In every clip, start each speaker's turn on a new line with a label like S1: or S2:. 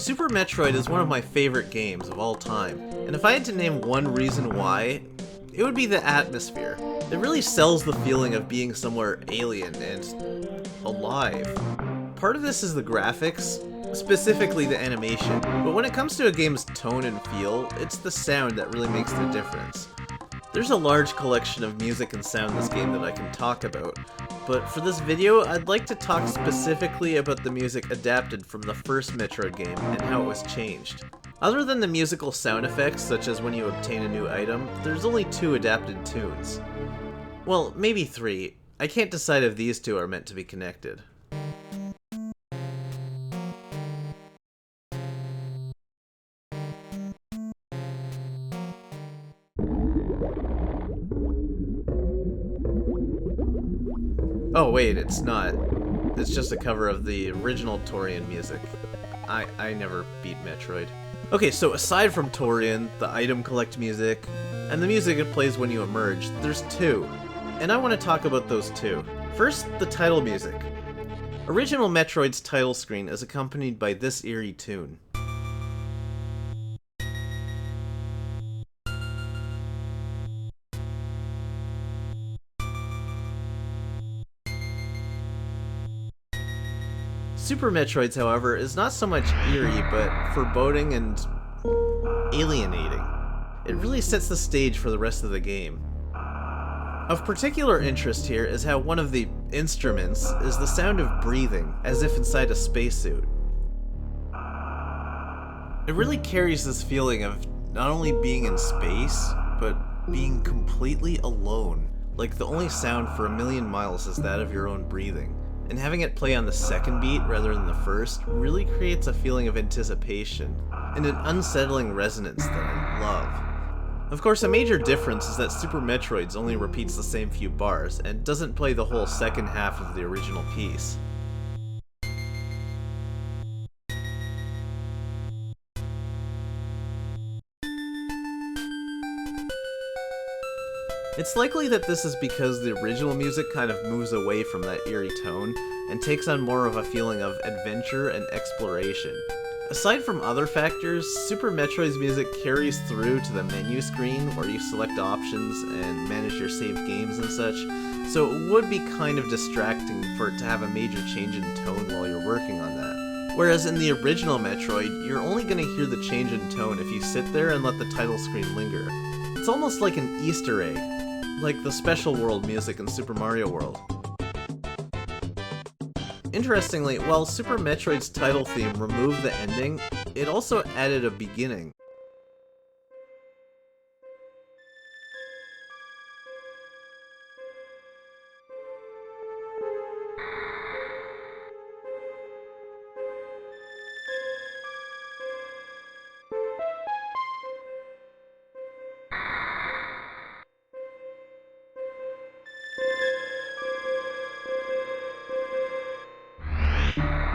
S1: Super Metroid is one of my favorite games of all time, and if I had to name one reason why, it would be the atmosphere. It really sells the feeling of being somewhere alien and alive. Part of this is the graphics, specifically the animation, but when it comes to a game's tone and feel, it's the sound that really makes the difference. There's a large collection of music and sound in this game that I can talk about, but for this video, I'd like to talk specifically about the music adapted from the first Metroid game and how it was changed. Other than the musical sound effects, such as when you obtain a new item, there's only 2 adapted tunes. Well, maybe 3. I can't decide if these 2 are meant to be connected. Oh wait, it's not. It's just a cover of the original Torian music. I never beat Metroid. Okay, so aside from Torian, the item collect music, and the music it plays when you emerge, there's 2. And I want to talk about those 2. First, the title music. Original Metroid's title screen is accompanied by this eerie tune. Super Metroid's, however, is not so much eerie, but foreboding and alienating. It really sets the stage for the rest of the game. Of particular interest here is how one of the instruments is the sound of breathing, as if inside a spacesuit. It really carries this feeling of not only being in space, but being completely alone. Like the only sound for a million miles is that of your own breathing. And having it play on the second beat rather than the first really creates a feeling of anticipation and an unsettling resonance that I love. Of course, a major difference is that Super Metroid's only repeats the same few bars and doesn't play the whole second half of the original piece. It's likely that this is because the original music kind of moves away from that eerie tone and takes on more of a feeling of adventure and exploration. Aside from other factors, Super Metroid's music carries through to the menu screen where you select options and manage your saved games and such, so it would be kind of distracting for it to have a major change in tone while you're working on that. Whereas in the original Metroid, you're only going to hear the change in tone if you sit there and let the title screen linger. It's almost like an Easter egg, like the Special World music in Super Mario World. Interestingly, while Super Metroid's title theme removed the ending, it also added a beginning.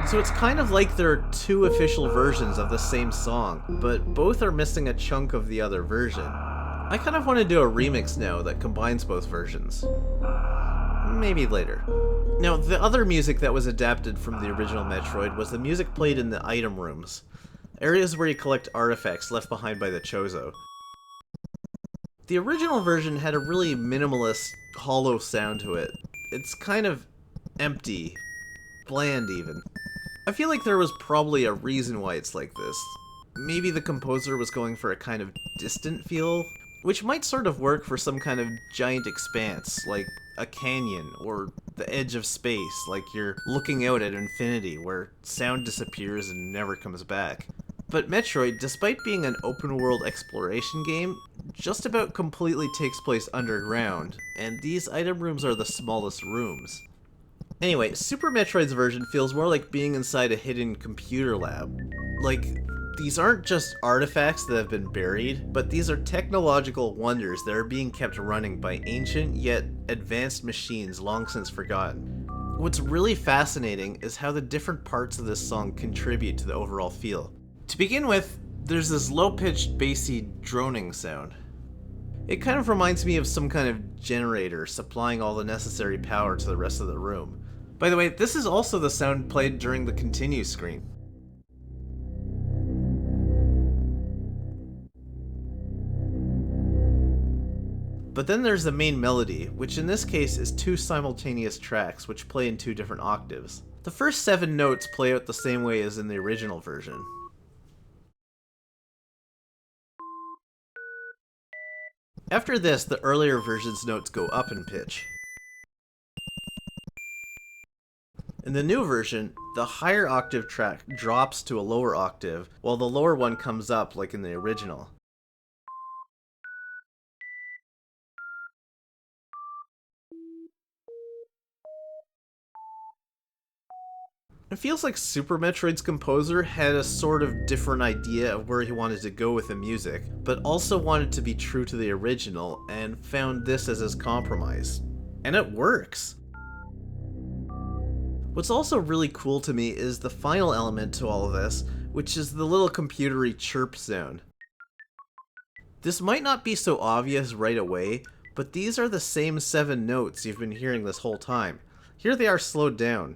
S1: So it's kind of like there are 2 official versions of the same song, but both are missing a chunk of the other version. I kind of want to do a remix now that combines both versions. Maybe later. Now, the other music that was adapted from the original Metroid was the music played in the item rooms, areas where you collect artifacts left behind by the Chozo. The original version had a really minimalist, hollow sound to it. It's kind of empty, bland even. I feel like there was probably a reason why it's like this. Maybe the composer was going for a kind of distant feel, which might sort of work for some kind of giant expanse, like a canyon, or the edge of space, like you're looking out at infinity, where sound disappears and never comes back. But Metroid, despite being an open-world exploration game, just about completely takes place underground, and these item rooms are the smallest rooms. Anyway, Super Metroid's version feels more like being inside a hidden computer lab. Like, these aren't just artifacts that have been buried, but these are technological wonders that are being kept running by ancient yet advanced machines long since forgotten. What's really fascinating is how the different parts of this song contribute to the overall feel. To begin with, there's this low-pitched, bassy droning sound. It kind of reminds me of some kind of generator supplying all the necessary power to the rest of the room. By the way, this is also the sound played during the continue screen. But then there's the main melody, which in this case is 2 simultaneous tracks which play in 2 different octaves. The first 7 notes play out the same way as in the original version. After this, the earlier version's notes go up in pitch. In the new version, the higher octave track drops to a lower octave, while the lower one comes up like in the original. It feels like Super Metroid's composer had a sort of different idea of where he wanted to go with the music, but also wanted to be true to the original, and found this as his compromise. And it works! What's also really cool to me is the final element to all of this, which is the little computery chirp sound. This might not be so obvious right away, but these are the same 7 notes you've been hearing this whole time. Here they are slowed down.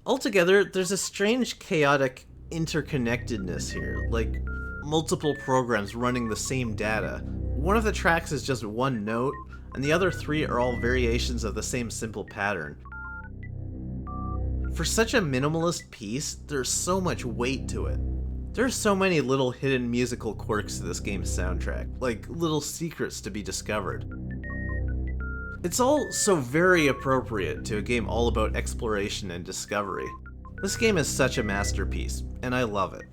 S1: Altogether, there's a strange chaotic interconnectedness here, like multiple programs running the same data. One of the tracks is just one note, and the other 3 are all variations of the same simple pattern. For such a minimalist piece, there's so much weight to it. There's so many little hidden musical quirks to this game's soundtrack, like little secrets to be discovered. It's all so very appropriate to a game all about exploration and discovery. This game is such a masterpiece, and I love it.